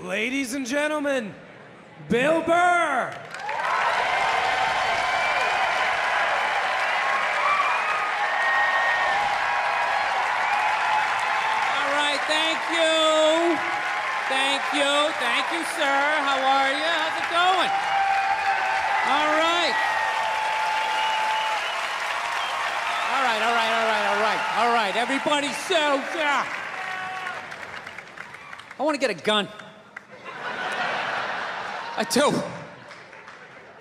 Ladies and gentlemen, Bill Burr. Thank you. Thank you. Thank you, sir. How are you? How's it going? All right. All right. Everybody settle down. I want to get a gun. I do.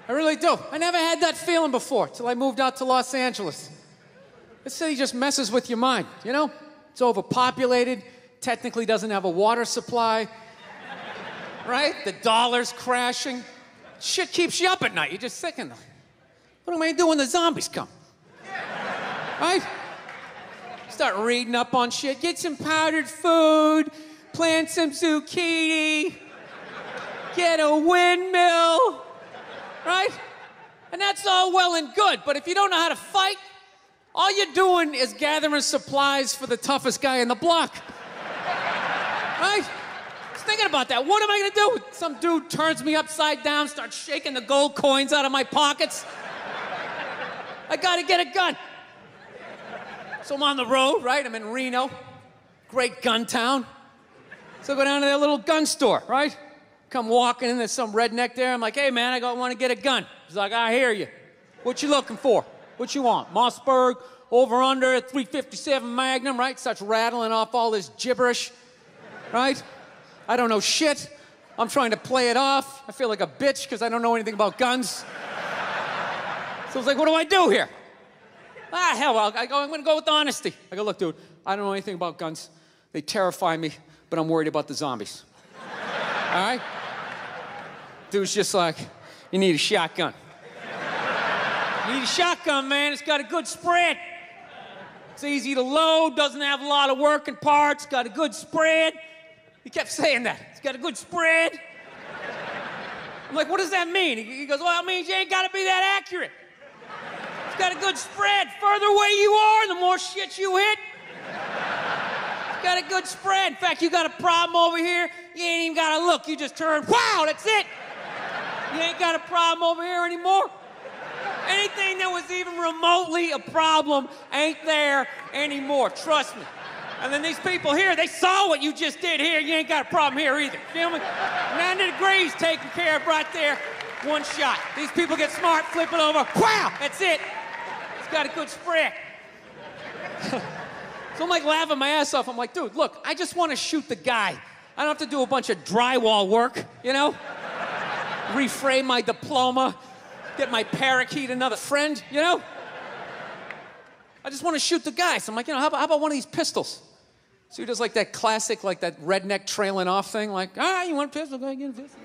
I really do. I never had that feeling before till I moved out to Los Angeles. This city just messes with your mind, you know? It's overpopulated. Technically doesn't have a water supply, right? The dollar's crashing. Shit keeps you up at night. You're just thinking, what am I gonna do when the zombies come? Right? Start reading up on shit. Get some powdered food, plant some zucchini, get a windmill, right? And that's all well and good, but if you don't know how to fight, all you're doing is gathering supplies for the toughest guy in the block. Right? I was thinking about that. What am I gonna do? Some dude turns me upside down, starts shaking the gold coins out of my pockets. I gotta get a gun. So I'm on the road, right? I'm in Reno, great gun town. So I go down to that little gun store, right? Come walking in, there's some redneck there. I'm like, hey man, I want to get a gun. He's like, I hear you. What you looking for? What you want? Mossberg, over under, 357 Magnum, right? Starts rattling off all this gibberish. Right? I don't know shit. I'm trying to play it off. I feel like a bitch because I don't know anything about guns. So I was like, what do I do here? Hell, I'm gonna go with honesty. I go, look, dude, I don't know anything about guns. They terrify me, but I'm worried about the zombies. All right? Dude's just like, you need a shotgun. You need a shotgun, man. It's got a good spread. It's easy to load, doesn't have a lot of working parts, got a good spread. He kept saying that. It's got a good spread. I'm like, what does that mean? He goes, well, it means you ain't got to be that accurate. It's got a good spread. Further away you are, the more shit you hit. It's got a good spread. In fact, you got a problem over here, you ain't even got to look. You just turn, wow, that's it. You ain't got a problem over here anymore. Anything that was even remotely a problem ain't there anymore. Trust me. And then these people here, they saw what you just did here. You ain't got a problem here either. Feel me? 90 degrees taken care of right there. One shot. These people get smart, flip it over. Wow, that's it. It's got a good spread. So I'm like laughing my ass off. I'm like, dude, look, I just want to shoot the guy. I don't have to do a bunch of drywall work, you know? Reframe my diploma, get my parakeet another friend, you know? I just want to shoot the guy. So I'm like, you know, how about one of these pistols? So he does like that classic, like that redneck trailing off thing, like, you want a pistol? Go ahead, get a pistol.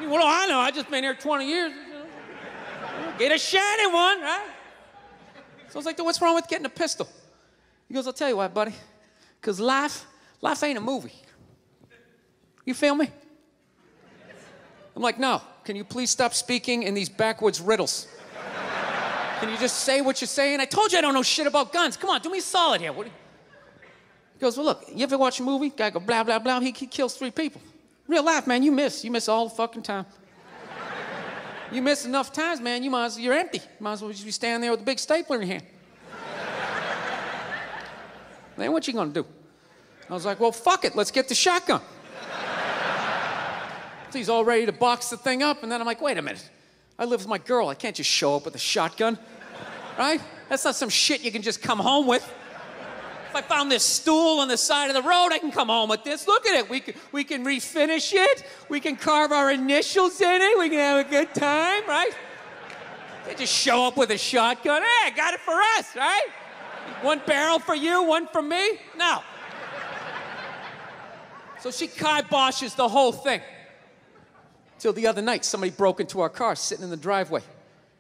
What do I know? I just been here 20 years. You know? Get a shiny one, right? So I was like, dude, what's wrong with getting a pistol? He goes, I'll tell you what, buddy. Because life ain't a movie. You feel me? I'm like, no. Can you please stop speaking in these backwoods riddles? Can you just say what you're saying? I told you I don't know shit about guns. Come on, do me a solid here. He goes, well, look, you ever watch a movie? Guy go, blah, blah, blah. He kills 3 people. Real life, man, you miss. You miss all the fucking time. You miss enough times, man, you're empty. You might as well just be standing there with a big stapler in your hand. Then what you gonna do? I was like, well, fuck it. Let's get the shotgun. So he's all ready to box the thing up, and then I'm like, wait a minute. I live with my girl. I can't just show up with a shotgun, right? That's not some shit you can just come home with. If I found this stool on the side of the road, I can come home with this. Look at it. We can refinish it. We can carve our initials in it. We can have a good time, right? They just show up with a shotgun. Hey, I got it for us, right? One barrel for you, one for me? No. So she kiboshes the whole thing. Till the other night, somebody broke into our car sitting in the driveway.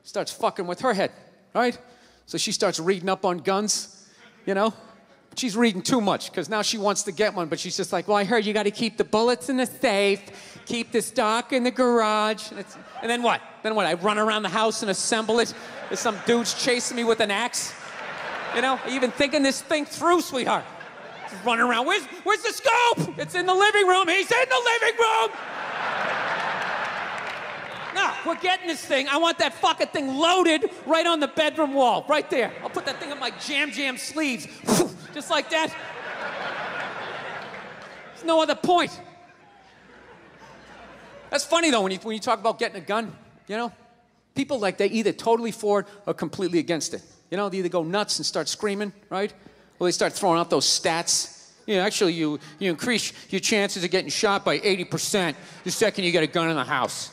Starts fucking with her head, right? So she starts reading up on guns, you know? But she's reading too much, because now she wants to get one, but she's just like, well, I heard you got to keep the bullets in the safe, keep the stock in the garage. And then what? Then what? I run around the house and assemble it? There's some dudes chasing me with an axe? You know? Are you even thinking this thing through, sweetheart? Just running around. Where's the scope? It's in the living room. He's in the living room. No, we're getting this thing. I want that fucking thing loaded right on the bedroom wall, right there. I'll put that thing on my jam sleeves, just like that. There's no other point. That's funny though when you talk about getting a gun, you know? People they either totally for it or completely against it. You know, they either go nuts and start screaming, right? Or they start throwing out those stats. Actually, you increase your chances of getting shot by 80% the second you get a gun in the house.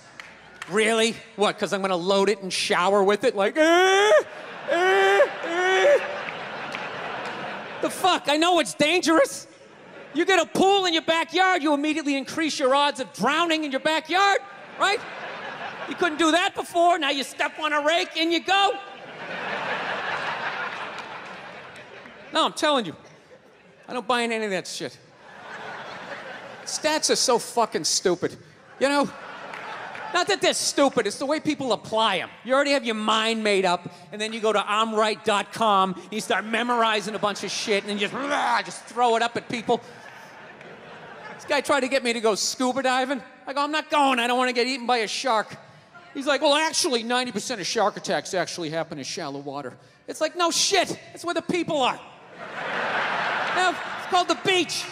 Really? What, because I'm going to load it and shower with it? Like, The fuck? I know it's dangerous. You get a pool in your backyard, you immediately increase your odds of drowning in your backyard, right? You couldn't do that before. Now you step on a rake and you go. No, I'm telling you. I don't buy into any of that shit. Stats are so fucking stupid. You know? Not that they're stupid, it's the way people apply them. You already have your mind made up, and then you go to I'mRight.com, and you start memorizing a bunch of shit, and then just throw it up at people. This guy tried to get me to go scuba diving. I go, I'm not going, I don't want to get eaten by a shark. He's like, well, actually, 90% of shark attacks actually happen in shallow water. It's like, no shit, that's where the people are. Now, it's called the beach.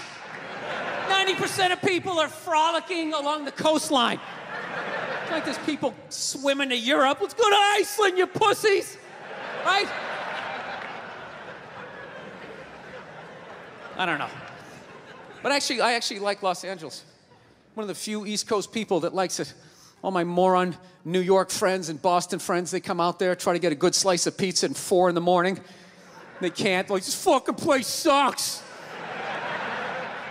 90% of people are frolicking along the coastline. It's like there's people swimming to Europe. Let's go to Iceland, you pussies! Right? I don't know. But actually, I actually like Los Angeles. One of the few East Coast people that likes it. All my moron New York friends and Boston friends, they come out there, try to get a good slice of pizza at 4 in the morning. They can't. Like, this fucking place sucks.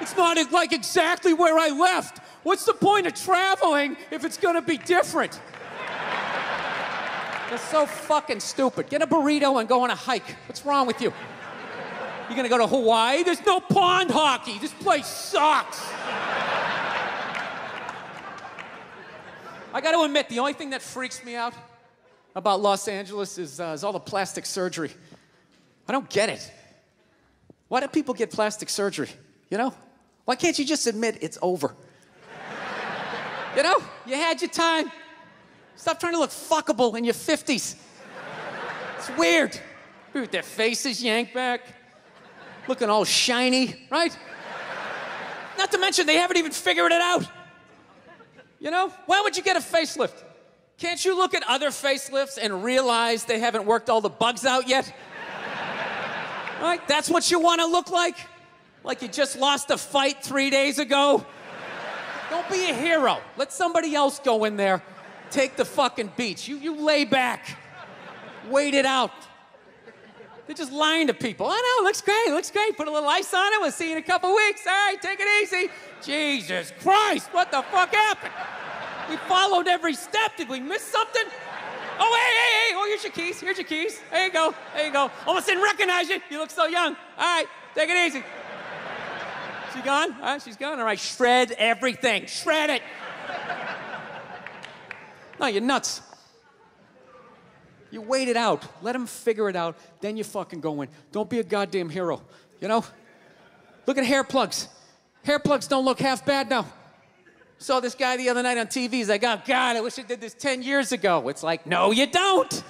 It's not like exactly where I left. What's the point of traveling if it's gonna be different? They're so fucking stupid. Get a burrito and go on a hike. What's wrong with you? You're gonna go to Hawaii? There's no pond hockey. This place sucks. I gotta admit, the only thing that freaks me out about Los Angeles is all the plastic surgery. I don't get it. Why do people get plastic surgery? You know? Why can't you just admit it's over? You know, you had your time. Stop trying to look fuckable in your 50s. It's weird. With their faces yanked back, looking all shiny, right? Not to mention they haven't even figured it out. You know, why would you get a facelift? Can't you look at other facelifts and realize they haven't worked all the bugs out yet? Right? That's what you want to look like? Like you just lost a fight 3 days ago? Don't be a hero. Let somebody else go in there. Take the fucking beach. You lay back. Wait it out. They're just lying to people. I know, looks great. Put a little ice on it. We'll see you in a couple weeks. All right, take it easy. Jesus Christ, what the fuck happened? We followed every step. Did we miss something? Oh, hey. Oh, here's your keys. There you go. Almost didn't recognize you. You look so young. All right, take it easy. She gone? All right, she's gone. All right, shred everything. Shred it. No, you're nuts. You wait it out. Let them figure it out. Then you fucking go in. Don't be a goddamn hero. You know? Look at hair plugs. Hair plugs don't look half bad now. Saw this guy the other night on TV. He's like, oh, God, I wish I did this 10 years ago. It's like, no, you don't.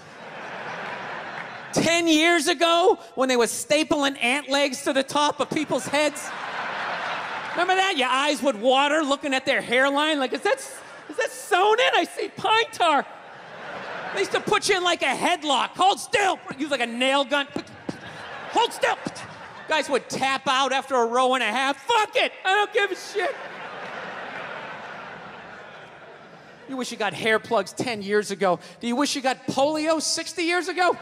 10 years ago, when they were stapling ant legs to the top of people's heads. Remember that? Your eyes would water looking at their hairline. Like, is that sewn in? I see pine tar. They used to put you in like a headlock. Hold still. Use like a nail gun. Hold still. Guys would tap out after a row and a half. Fuck it. I don't give a shit. You wish you got hair plugs 10 years ago. Do you wish you got polio 60 years ago?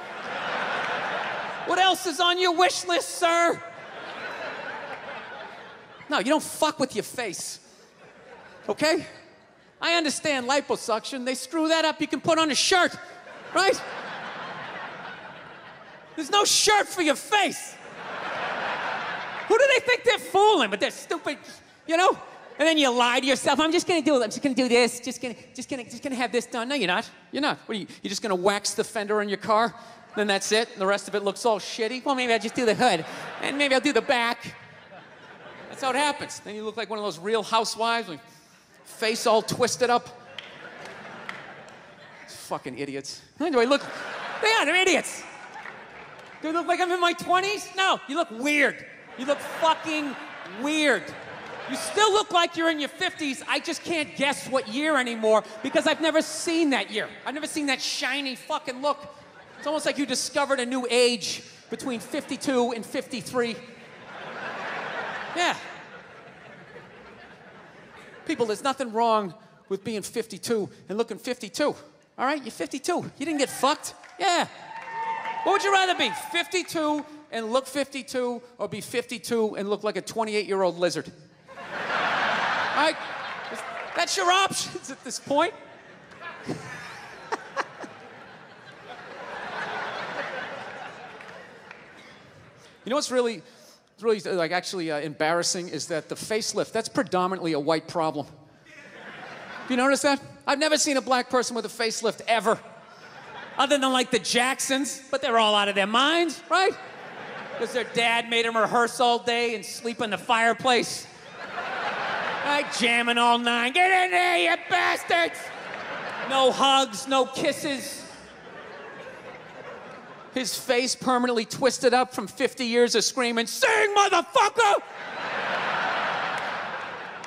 What else is on your wish list, sir? No, you don't fuck with your face. Okay? I understand liposuction. They screw that up. You can put on a shirt, right? There's no shirt for your face. Who do they think they're fooling? But they're stupid, you know? And then you lie to yourself. I'm just gonna do it. I'm just gonna do this. Just gonna have this done. No, you're not. You're not. What are you? You're just gonna wax the fender on your car? Then that's it. And the rest of it looks all shitty. Well, maybe I'll just do the hood, and maybe I'll do the back. That's how it happens. Then you look like one of those Real Housewives, with face all twisted up. Fucking idiots. Do I look? They're idiots. Do I look like I'm in my 20s? No, you look weird. You look fucking weird. You still look like you're in your 50s. I just can't guess what year anymore because I've never seen that year. I've never seen that shiny fucking look. It's almost like you discovered a new age between 52 and 53. Yeah. People, there's nothing wrong with being 52 and looking 52. All right? You're 52. You didn't get fucked. Yeah. What would you rather be? 52 and look 52 or be 52 and look like a 28-year-old lizard? All right? That's your options at this point. You know what's really like actually embarrassing is that the facelift, that's predominantly a white problem. Have you noticed that? I've never seen a black person with a facelift ever. Other than like the Jacksons, but they're all out of their minds, right? Because their dad made them rehearse all day and sleep in the fireplace. Right, jamming all night. Get in there, you bastards! No hugs, no kisses. His face permanently twisted up from 50 years of screaming, "Sing, motherfucker!"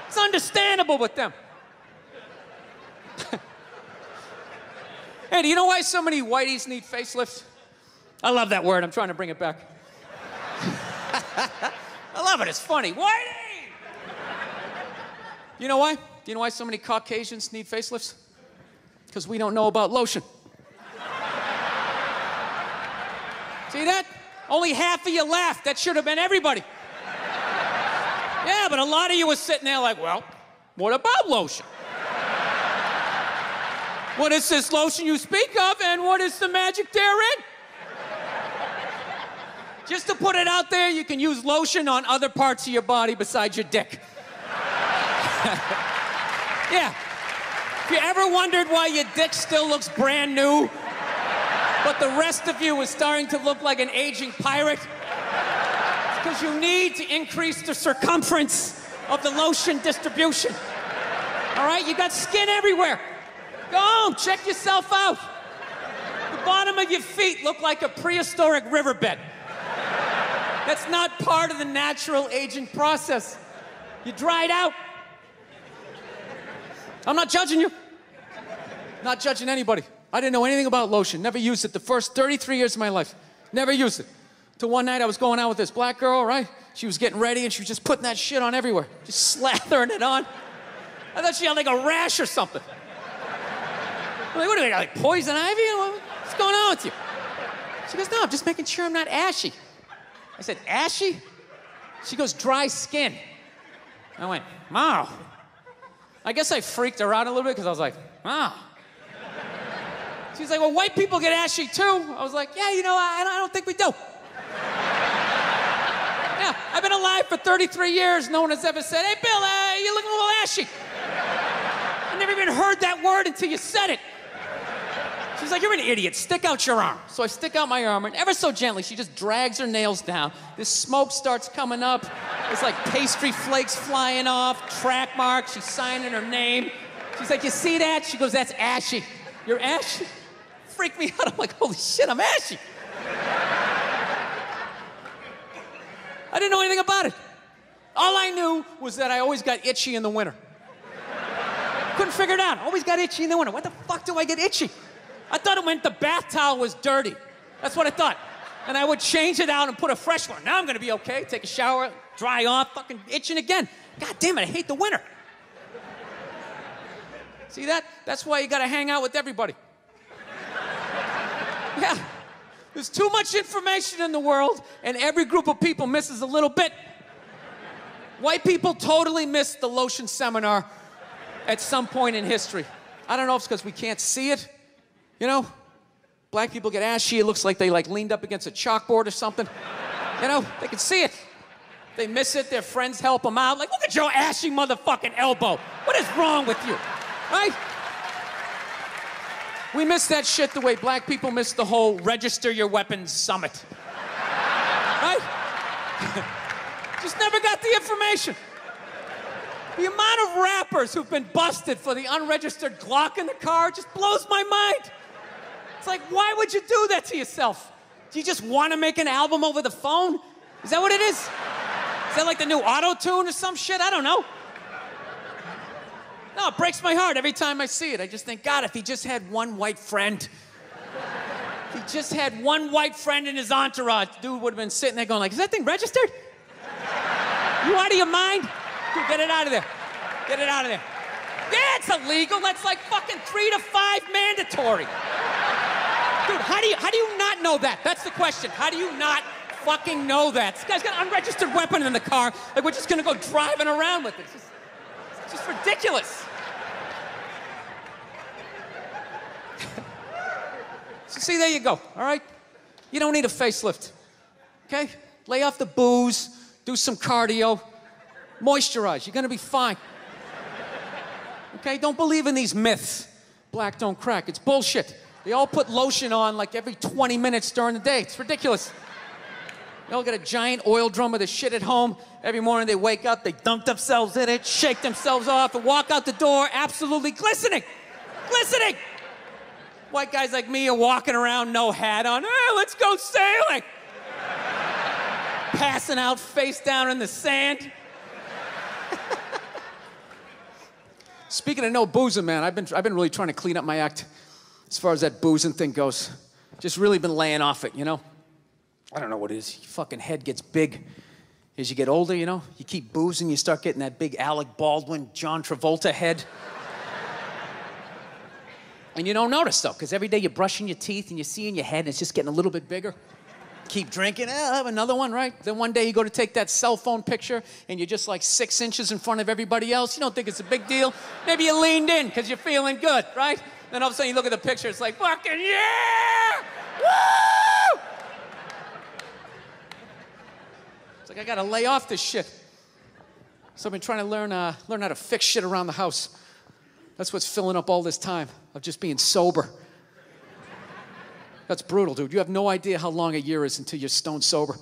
It's understandable with them. Hey, do you know why so many whiteys need facelifts? I love that word. I'm trying to bring it back. I love it. It's funny. Whitey! You know why? Do you know why so many Caucasians need facelifts? Because we don't know about lotion. See that? Only half of you laughed. That should have been everybody. Yeah, but a lot of you were sitting there like, well, what about lotion? What is this lotion you speak of, and what is the magic therein? Just to put it out there, you can use lotion on other parts of your body besides your dick. Yeah. If you ever wondered why your dick still looks brand new, but the rest of you is starting to look like an aging pirate, it's because you need to increase the circumference of the lotion distribution. All right? You got skin everywhere. Go home, check yourself out. The bottom of your feet look like a prehistoric riverbed. That's not part of the natural aging process. You dried out. I'm not judging you. Not judging anybody. I didn't know anything about lotion. Never used it the first 33 years of my life. Never used it. Till one night I was going out with this black girl, right? She was getting ready and she was just putting that shit on everywhere. Just slathering it on. I thought she had like a rash or something. I'm like, what do you got, like poison ivy? What's going on with you? She goes, no, I'm just making sure I'm not ashy. I said, ashy? She goes, dry skin. I went, wow. I guess I freaked her out a little bit because I was like, wow. She's like, well, white people get ashy too. I was like, yeah, you know, I don't think we do. Yeah, I've been alive for 33 years. No one has ever said, hey, Bill, you're looking a little ashy. I never even heard that word until you said it. She's like, you're an idiot. Stick out your arm. So I stick out my arm, and ever so gently, she just drags her nails down. This smoke starts coming up. There's like pastry flakes flying off, track marks. She's signing her name. She's like, you see that? She goes, that's ashy. You're ashy? Freaked me out. I'm like, holy shit, I'm ashy. I didn't know anything about it. All I knew was that I always got itchy in the winter. Couldn't figure it out. Always got itchy in the winter. What the fuck do I get itchy? I thought it meant the bath towel was dirty. That's what I thought. And I would change it out and put a fresh one. Now I'm gonna be okay. Take a shower, dry off, fucking itching again. God damn it, I hate the winter. See that? That's why you gotta hang out with everybody. Yeah. There's too much information in the world, and every group of people misses a little bit. White people totally missed the lotion seminar at some point in history. I don't know if it's because we can't see it. You know, black people get ashy. It looks like they like leaned up against a chalkboard or something. You know, they can see it. They miss it. Their friends help them out. Like, look at your ashy motherfucking elbow. What is wrong with you? Right? We miss that shit the way black people miss the whole register your weapons summit. Right? Just never got the information. The amount of rappers who've been busted for the unregistered Glock in the car just blows my mind. It's like, why would you do that to yourself? Do you just want to make an album over the phone? Is that what it is? Is that like the new auto-tune or some shit? I don't know. No, it breaks my heart every time I see it. I just think, God, if he just had one white friend. If he just had one white friend in his entourage, the dude would have been sitting there going like, is that thing registered? You out of your mind? Dude, get it out of there. Get it out of there. Yeah, it's illegal. That's like fucking 3 to 5 mandatory. Dude, how do you not know that? That's the question. How do you not fucking know that? This guy's got an unregistered weapon in the car. Like, we're just gonna go driving around with it. It's just ridiculous. So see, there you go, all right? You don't need a facelift, okay? Lay off the booze, do some cardio, moisturize. You're gonna be fine. Okay, don't believe in these myths. Black don't crack, it's bullshit. They all put lotion on like every 20 minutes during the day. It's ridiculous. They all got a giant oil drum with the shit at home. Every morning they wake up, they dunk themselves in it, shake themselves off, and walk out the door absolutely glistening. Glistening! White guys like me are walking around, no hat on. Hey, let's go sailing! Passing out face down in the sand. Speaking of no boozing, man, I've been really trying to clean up my act as far as that boozing thing goes. Just really been laying off it, you know? I don't know what it is. Your fucking head gets big as you get older, you know? You keep boozing, you start getting that big Alec Baldwin, John Travolta head. And you don't notice, though, because every day you're brushing your teeth and you see in your head and it's just getting a little bit bigger. Keep drinking, I'll have another one, right? Then one day you go to take that cell phone picture and you're just like 6 inches in front of everybody else. You don't think it's a big deal. Maybe you leaned in because you're feeling good, right? Then all of a sudden you look at the picture, it's like, fucking yeah! Woo! It's like, I gotta lay off this shit. So I've been trying to learn how to fix shit around the house. That's what's filling up all this time of just being sober. That's brutal, dude. You have no idea how long a year is until you're stone sober.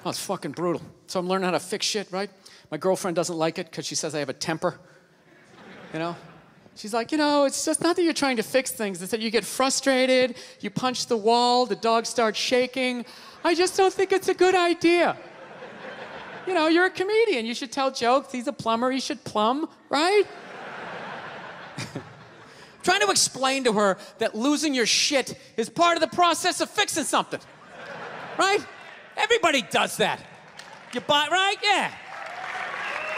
Oh, it's fucking brutal. So I'm learning how to fix shit, right? My girlfriend doesn't like it because she says I have a temper. You know? She's like, you know, it's just not that you're trying to fix things. It's that you get frustrated, you punch the wall, the dog starts shaking. I just don't think it's a good idea. You know, you're a comedian. You should tell jokes. He's a plumber. He should plumb, right? Trying to explain to her that losing your shit is part of the process of fixing something. Right? Everybody does that. You buy, right? Yeah.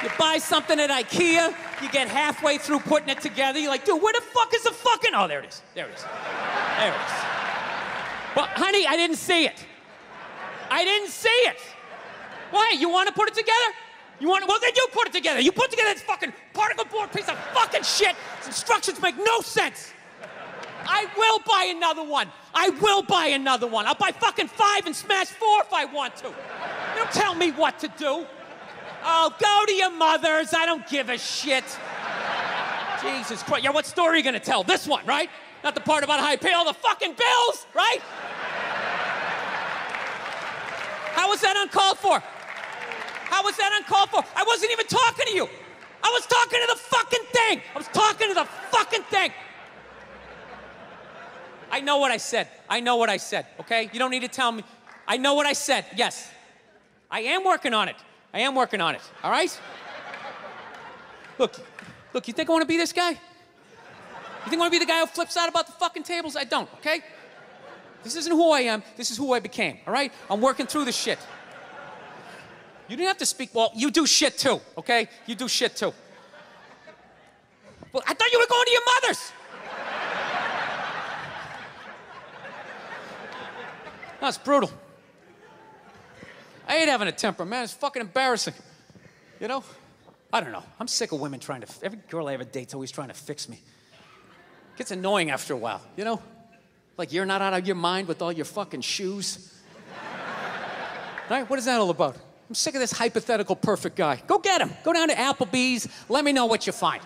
You buy something at IKEA, you get halfway through putting it together, you're like, dude, where the fuck is the fucking... Oh, there it is. There it is. There it is. But, honey, I didn't see it. I didn't see it. Why? You want to put it together? You want to... Well, then you put it together. You put together this fucking particle board piece of fucking shit. Its instructions make no sense. I will buy another one. I will buy another one. I'll buy fucking 5 and smash 4 if I want to. Don't tell me what to do. Oh, go to your mother's. I don't give a shit. Jesus Christ. Yeah, what story are you going to tell? This one, right? Not the part about how I pay all the fucking bills, right? How was that uncalled for? How was that uncalled for? I wasn't even talking to you. I was talking to the fucking thing. I was talking to the fucking thing. I know what I said. I know what I said, okay? You don't need to tell me. I know what I said, yes. I am working on it. I am working on it, all right? Look, you think I want to be this guy? You think I want to be the guy who flips out about the fucking tables? I don't, okay? This isn't who I am. This is who I became, all right? I'm working through this shit. You didn't have to speak. Well, you do shit too, okay? You do shit too. Well, I thought you were going to your mother's. That's brutal. I hate having a temper, man. It's fucking embarrassing. You know? I don't know. I'm sick of women trying to... Every girl I ever date's always trying to fix me. It gets annoying after a while, you know? Like you're not out of your mind with all your fucking shoes. Right? What is that all about? I'm sick of this hypothetical perfect guy. Go get him. Go down to Applebee's. Let me know what you find.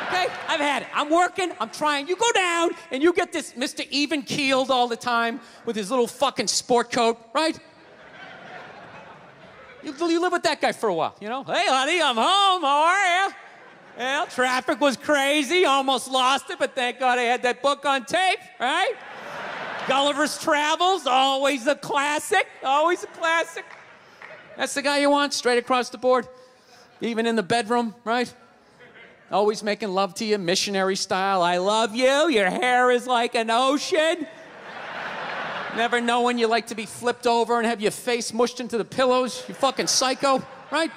Okay? I've had it. I'm working. I'm trying. You go down and you get this Mr. Even-keeled all the time with his little fucking sport coat, right? You live with that guy for a while, you know? Hey, honey, I'm home. How are you? Well, traffic was crazy. Almost lost it, but thank God I had that book on tape, right? Gulliver's Travels, always a classic. Always a classic. That's the guy you want, straight across the board. Even in the bedroom, right? Always making love to you, missionary style. I love you. Your hair is like an ocean. Never know when you like to be flipped over and have your face mushed into the pillows. You fucking psycho, right?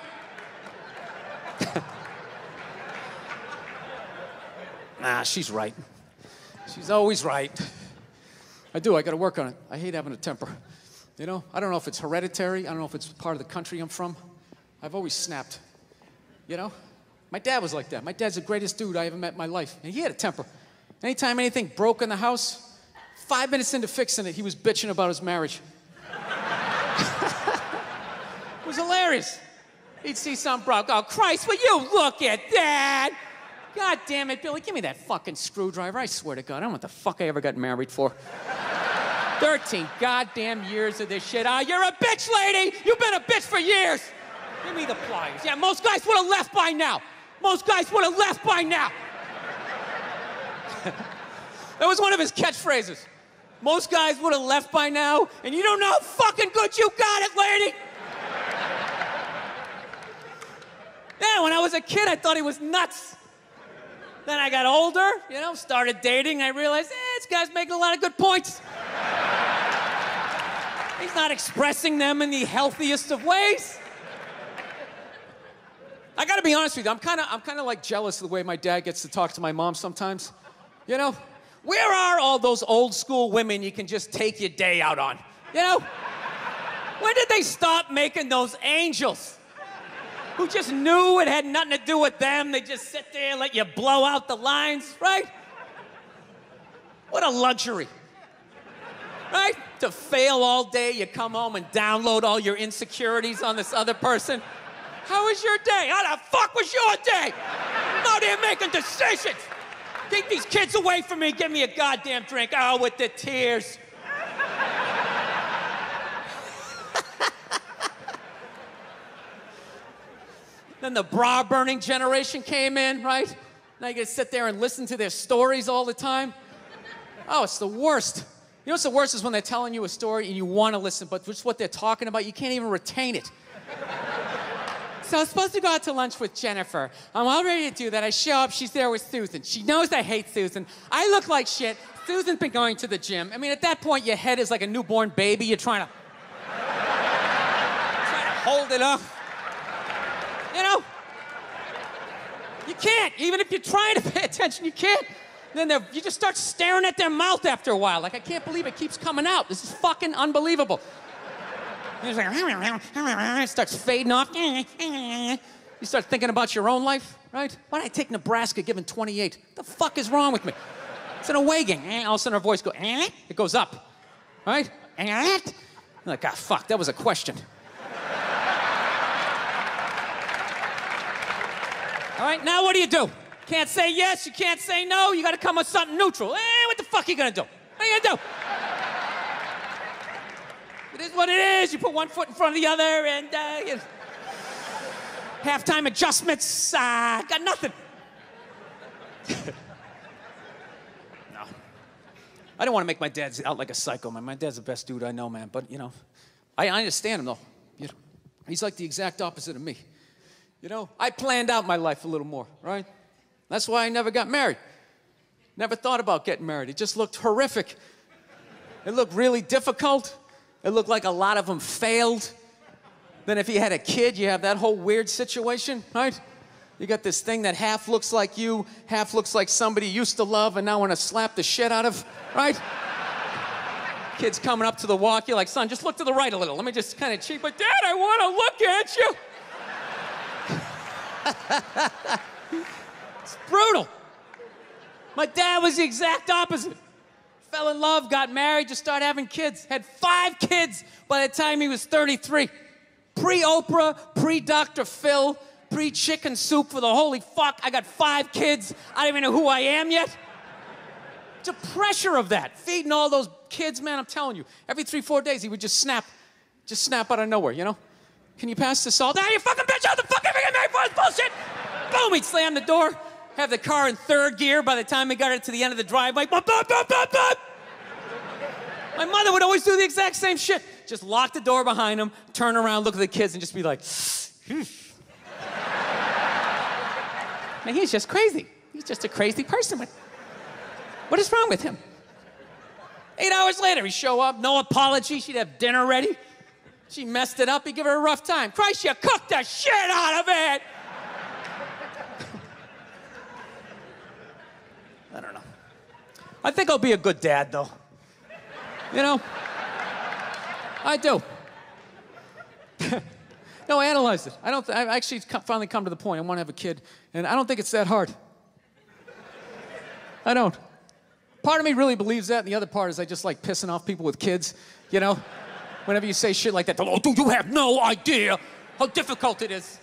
Nah, she's right. She's always right. I gotta work on it. I hate having a temper. You know, I don't know if it's hereditary. I don't know if it's part of the country I'm from. I've always snapped. You know? My dad was like that. My dad's the greatest dude I ever met in my life. And he had a temper. Anytime anything broke in the house, 5 minutes into fixing it, he was bitching about his marriage. It was hilarious. He'd see something broke. Oh, Christ, will you look at that? God damn it, Billy, give me that fucking screwdriver. I swear to God, I don't know what the fuck I ever got married for. 13 goddamn years of this shit. You're a bitch, lady! You've been a bitch for years! Give me the pliers. Yeah, most guys would have left by now. Most guys would have left by now. That was one of his catchphrases. Most guys would have left by now, and you don't know how fucking good you got it, lady! Yeah, when I was a kid, I thought he was nuts. Then I got older, you know, started dating, and I realized, this guy's making a lot of good points. He's not expressing them in the healthiest of ways. I gotta be honest with you, I'm kind of like jealous of the way my dad gets to talk to my mom sometimes. You know, where are all those old school women you can just take your day out on? You know? When did they stop making those angels? Who just knew it had nothing to do with them. They just sit there and let you blow out the lines, right? What a luxury. Right? To fail all day, you come home and download all your insecurities on this other person. How was your day? How the fuck was your day? I'm out here making decisions. Keep these kids away from me. Give me a goddamn drink. Oh, with the tears. Then the bra-burning generation came in, right? Now you gotta sit there and listen to their stories all the time. Oh, it's the worst. You know what's the worst is when they're telling you a story and you want to listen, but just what they're talking about, you can't even retain it. So I was supposed to go out to lunch with Jennifer. I'm all ready to do that. I show up, she's there with Susan. She knows I hate Susan. I look like shit. Susan's been going to the gym. I mean, at that point, your head is like a newborn baby. You're trying to hold it up. You know? You can't. Even if you're trying to pay attention, you can't. Then you just start staring at their mouth after a while. Like, I can't believe it keeps coming out. This is fucking unbelievable. Like, it starts fading off. You start thinking about your own life, right? Why did I take Nebraska given 28? What the fuck is wrong with me? It's an away game. All of a sudden, our voice goes, it goes up, right? I'm like, ah, fuck, that was a question. All right, now what do? Can't say yes, you can't say no, you gotta come with something neutral. What the fuck are you gonna do? What are you gonna do? It is what it is. You put one foot in front of the other and, you know, halftime adjustments, got nothing. No. I don't want to make my dad out like a psycho, man. My dad's the best dude I know, man. But, you know, I understand him, though. You know, he's like the exact opposite of me. You know, I planned out my life a little more, right? That's why I never got married. Never thought about getting married. It just looked horrific. It looked really difficult. It looked like a lot of them failed. Then if you had a kid, you have that whole weird situation, right? You got this thing that half looks like you, half looks like somebody you used to love and now want to slap the shit out of, right? Kid's coming up to the walk, you're like, son, just look to the right a little. Let me just kind of cheat, but Dad, I want to look at you. It's brutal. My dad was the exact opposite. Fell in love, got married, just started having kids. Had 5 kids by the time he was 33. Pre-Oprah, pre-Dr. Phil, pre-chicken soup for the holy fuck. I got 5 kids. I don't even know who I am yet. The pressure of that, feeding all those kids, man, I'm telling you. Every 3-4 days, he would just snap out of nowhere, you know? Can you pass the salt? Ah, you fucking bitch, how the fuck are you getting married for this bullshit? Boom, he'd slam the door, have the car in third gear by the time we got it to the end of the driveway. Bop, bop, bop, bop, bop. My mother would always do the exact same shit. Just lock the door behind him, turn around, look at the kids, and just be like, Man, he's just crazy. He's just a crazy person. What is wrong with him? 8 hours later, he'd show up, no apology. She'd have dinner ready. She messed it up. He'd give her a rough time. Christ, you cooked the shit out of it. I don't know. I think I'll be a good dad, though. You know? I do. No, I analyzed it. I've actually finally come to the point. I want to have a kid, and I don't think it's that hard. I don't. Part of me really believes that, and the other part is I just like pissing off people with kids, you know? Whenever you say shit like that, oh, dude, you have no idea how difficult it is.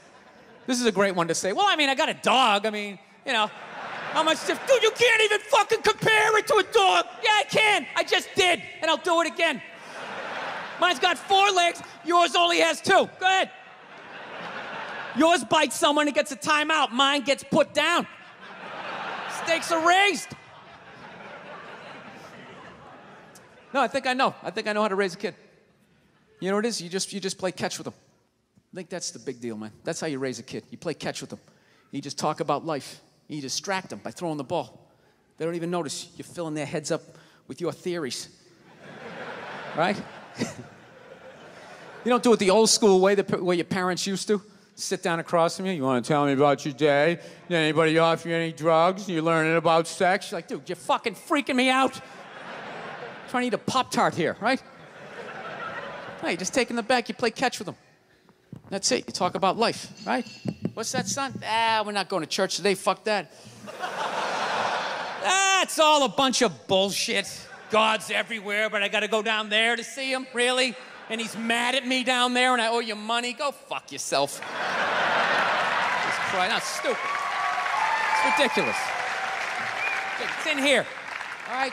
This is a great one to say. Well, I mean, I got a dog. I mean, you know, how much dude, you can't even fucking compare it to a dog. Yeah, I can. I just did, and I'll do it again. Mine's got 4 legs. Yours only has 2. Go ahead. Yours bites someone and gets a timeout. Mine gets put down. Stakes are raised. No, I think I know. I think I know how to raise a kid. You know what it is? You just play catch with them. I think that's the big deal, man. That's how you raise a kid. You play catch with them. You just talk about life. You distract them by throwing the ball. They don't even notice. You're filling their heads up with your theories. Right? You don't do it the old school way, the way your parents used to. Sit down across from you. You want to tell me about your day? Did anybody offer you any drugs? You're learning about sex? You're like, dude, you're fucking freaking me out. I'm trying to eat a Pop-Tart here, right? No, you just take them in the back. You play catch with them. That's it. You talk about life, right? What's that, son? We're not going to church today. Fuck that. It's all a bunch of bullshit. God's everywhere, but I got to go down there to see him? Really? And he's mad at me down there and I owe you money? Go fuck yourself. Just cry. That's stupid. It's ridiculous. It's in here, all right?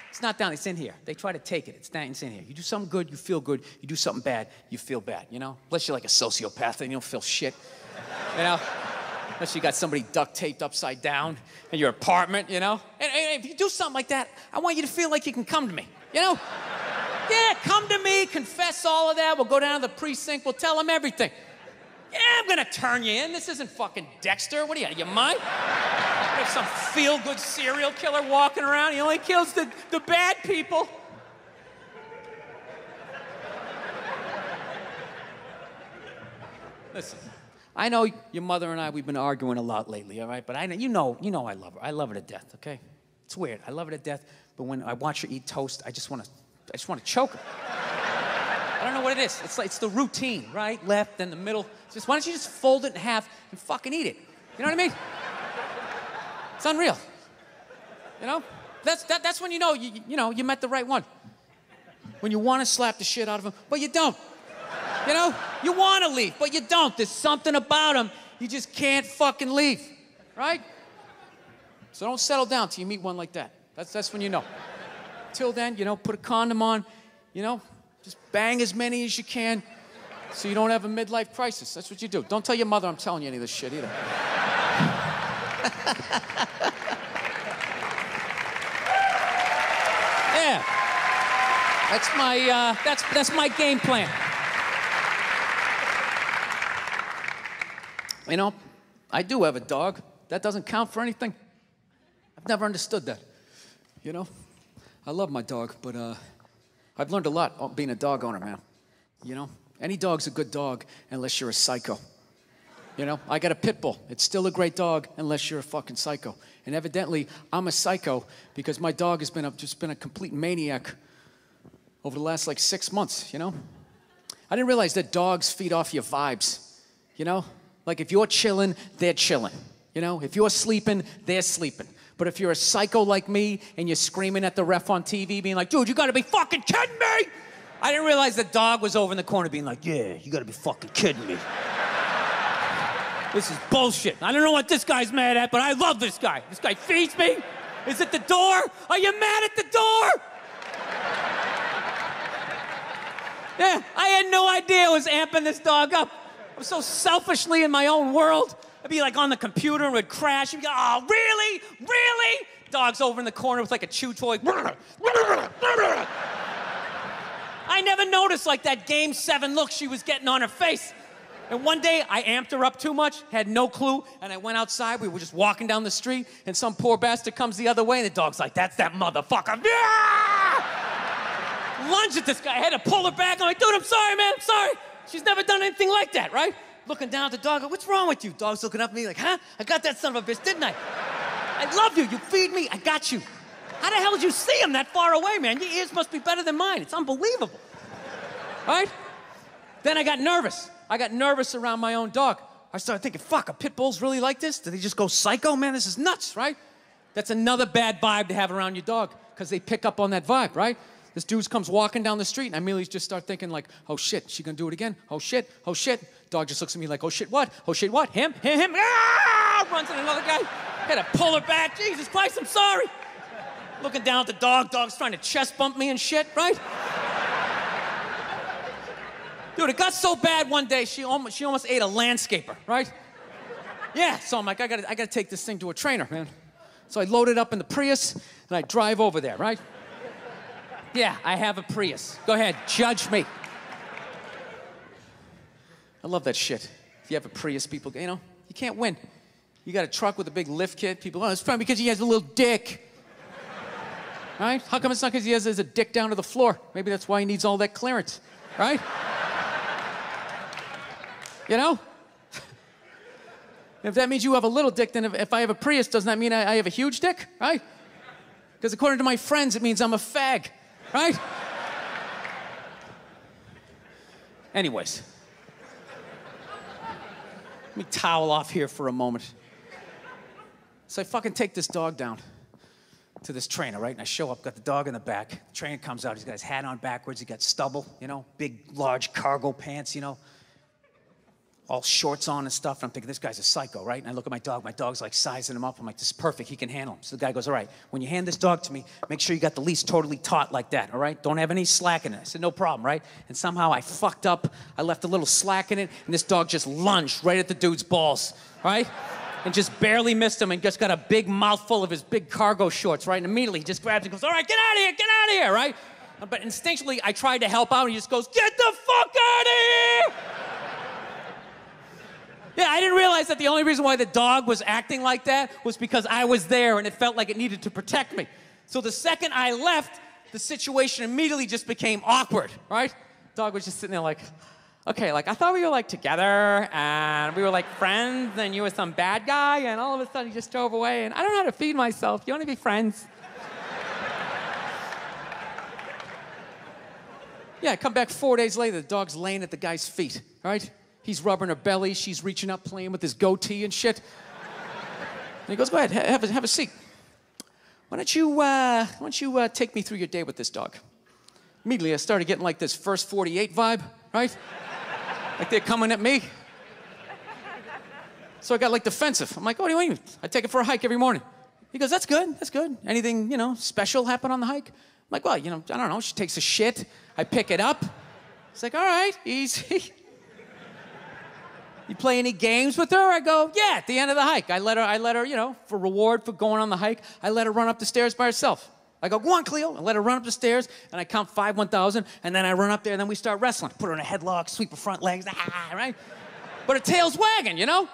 It's not down, it's in here. They try to take it. It's in here. You do something good, you feel good. You do something bad, you feel bad, you know? Unless you're like a sociopath and you don't feel shit, you know? Unless you got somebody duct taped upside down in your apartment, you know? And if you do something like that, I want you to feel like you can come to me, you know? Yeah, come to me, confess all of that. We'll go down to the precinct, we'll tell them everything. Yeah, I'm gonna turn you in. This isn't fucking Dexter. What are you, out of your mind? There's some feel-good serial killer walking around. He only kills the bad people. Listen, I know your mother and I, we've been arguing a lot lately, all right? But I know, you know I love her. I love her to death, okay? It's weird. I love her to death, but when I watch her eat toast, I just want to choke her. I don't know what it is. It's the routine, right? Left, then the middle. Just why don't you just fold it in half and fucking eat it? You know what I mean? It's unreal. You know? That's when you know you met the right one. When you want to slap the shit out of him, but you don't. You know? You want to leave, but you don't. There's something about him you just can't fucking leave, right? So don't settle down till you meet one like that. That's when you know. Till then, you know, put a condom on, you know, just bang as many as you can so you don't have a midlife crisis. That's what you do. Don't tell your mother I'm telling you any of this shit either. Yeah. That's my game plan. You know, I do have a dog. That doesn't count for anything. I've never understood that. You know? I love my dog, but I've learned a lot being a dog owner, man. You know? Any dog's a good dog unless you're a psycho. You know? I got a pit bull. It's still a great dog unless you're a fucking psycho. And evidently, I'm a psycho because my dog has just been a complete maniac over the last, 6 months, you know? I didn't realize that dogs feed off your vibes, you know? Like, if you're chilling, they're chilling. You know? If you're sleeping, they're sleeping. But if you're a psycho like me and you're screaming at the ref on TV being like, dude, you gotta be fucking kidding me! I didn't realize the dog was over in the corner being like, yeah, you gotta be fucking kidding me. This is bullshit. I don't know what this guy's mad at, but I love this guy. This guy feeds me. Is it the door? Are you mad at the door? Yeah, I had no idea I was amping this dog up. I was so selfishly in my own world. I'd be like on the computer and would crash. You'd be like, oh, really? Really? Dog's over in the corner with like a chew toy. I never noticed like that Game 7 look she was getting on her face. And one day I amped her up too much, had no clue, and I went outside. We were just walking down the street, and some poor bastard comes the other way, and the dog's like, that's that motherfucker. Lunge at this guy. I had to pull her back. I'm like, dude, I'm sorry, man. I'm sorry. She's never done anything like that, right? Looking down at the dog, what's wrong with you? Dog's looking up at me like, huh? I got that son of a bitch, didn't I? I love you. You feed me. I got you. How the hell did you see him that far away, man? Your ears must be better than mine. It's unbelievable. Right? Then I got nervous. I got nervous around my own dog. I started thinking, fuck, are pit bulls really like this? Do they just go psycho? Man, this is nuts, right? That's another bad vibe to have around your dog because they pick up on that vibe, right? This dude comes walking down the street and I immediately just start thinking like, oh shit, she gonna do it again? Oh shit, oh shit. Dog just looks at me like, oh shit, what? Oh shit, what? Him? Ah! Runs at another guy. Had to pull her back. Jesus Christ, I'm sorry. Looking down at the dog. Dog's trying to chest bump me and shit, right? Dude, it got so bad one day, she almost ate a landscaper, right? Yeah, so I'm like, I gotta take this thing to a trainer, man. So I load it up in the Prius, and I drive over there, right? Yeah, I have a Prius. Go ahead, judge me. I love that shit. If you have a Prius, people, you know, you can't win. You got a truck with a big lift kit, people, oh, it's probably because he has a little dick. Right? How come it's not because he has a dick down to the floor? Maybe that's why he needs all that clearance, right? You know? If that means you have a little dick, then if I have a Prius, doesn't that mean I have a huge dick, right? Because according to my friends, it means I'm a fag, right? Anyways. Let me towel off here for a moment. So I fucking take this dog down to this trainer, right? And I show up, got the dog in the back. The trainer comes out, he's got his hat on backwards, he got stubble, you know, big, large cargo pants, you know, all shorts on and stuff. And I'm thinking, this guy's a psycho, right? And I look at my dog's like sizing him up. I'm like, this is perfect, he can handle him. So the guy goes, all right, when you hand this dog to me, make sure you got the leash totally taut like that, all right? Don't have any slack in it. I said, no problem, right? And somehow I fucked up, I left a little slack in it, and this dog just lunged right at the dude's balls, right? And just barely missed him and just got a big mouthful of his big cargo shorts, right? And immediately he just grabs and goes, all right, get out of here, right? But instinctually, I tried to help out and he just goes, get the fuck out of here! Yeah, I didn't realize that the only reason why the dog was acting like that was because I was there and it felt like it needed to protect me. So the second I left, the situation immediately just became awkward, right? Dog was just sitting there like, okay, like I thought we were like together and we were like friends and you were some bad guy and all of a sudden you just drove away and I don't know how to feed myself. You want to be friends? Yeah, I come back 4 days later, the dog's laying at the guy's feet, right? He's rubbing her belly, she's reaching up, playing with his goatee and shit. And he goes, go ahead, have a seat. Why don't you take me through your day with this dog? Immediately I started getting like this First 48 vibe, right? Like they're coming at me. So I got like defensive. I'm like, what do you mean? I take it for a hike every morning. He goes, that's good, that's good. Anything, you know, special happen on the hike? I'm like, well, you know, I don't know, she takes a shit. I pick it up. It's like, all right, easy. You play any games with her? I go, yeah, at the end of the hike. I let her, you know, for reward for going on the hike, I let her run up the stairs by herself. I go, go on, Cleo. I let her run up the stairs, and I count 5, 1,000, and then I run up there, and then we start wrestling. Put her in a headlock, sweep her front legs, right? But her tail's wagging, you know?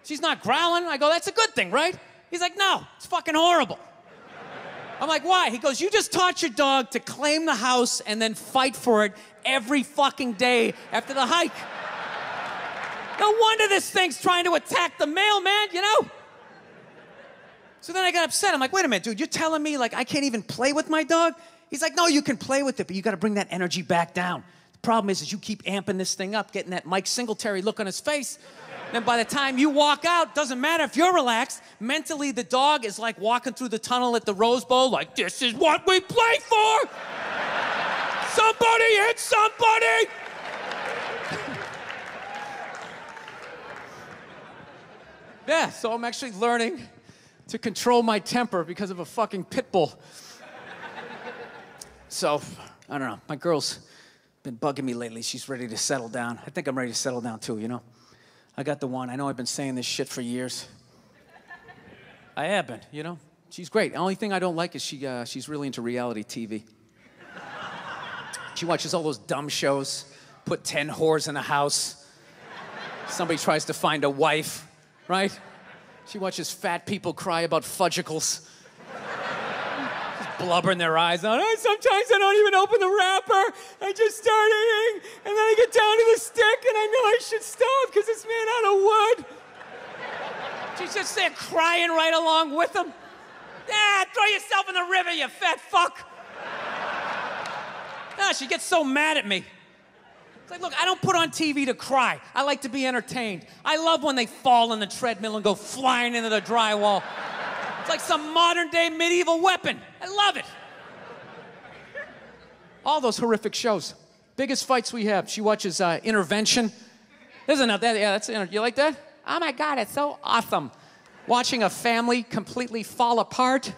She's not growling. I go, that's a good thing, right? He's like, no, it's fucking horrible. I'm like, why? He goes, you just taught your dog to claim the house and then fight for it every fucking day after the hike. No wonder this thing's trying to attack the mailman, you know? So then I got upset. I'm like, wait a minute, dude, you're telling me like I can't even play with my dog? He's like, no, you can play with it, but you got to bring that energy back down. The problem is you keep amping this thing up, getting that Mike Singletary look on his face. Then by the time you walk out, doesn't matter if you're relaxed, mentally the dog is like walking through the tunnel at the Rose Bowl like, this is what we play for! Somebody hit somebody! Yeah, so I'm actually learning to control my temper because of a fucking pit bull. So, I don't know, my girl's been bugging me lately. She's ready to settle down. I think I'm ready to settle down too, you know? I got the one. I know I've been saying this shit for years. I have been, you know? She's great. The only thing I don't like is she's really into reality TV. She watches all those dumb shows, put 10 whores in a house. Somebody tries to find a wife, right? She watches fat people cry about fudgicles. Blubber in their eyes. Sometimes I don't even open the wrapper. I just start eating, and then I get down to the stick, and I know I should stop because it's made out of wood. She's just there crying right along with them. Throw yourself in the river, you fat fuck. She gets so mad at me. It's like, look, I don't put on TV to cry. I like to be entertained. I love when they fall on the treadmill and go flying into the drywall. It's like some modern-day medieval weapon. I love it. All those horrific shows. Biggest fights we have. She watches Intervention. Isn't that? Yeah, that's you like that? Oh my God, it's so awesome. Watching a family completely fall apart.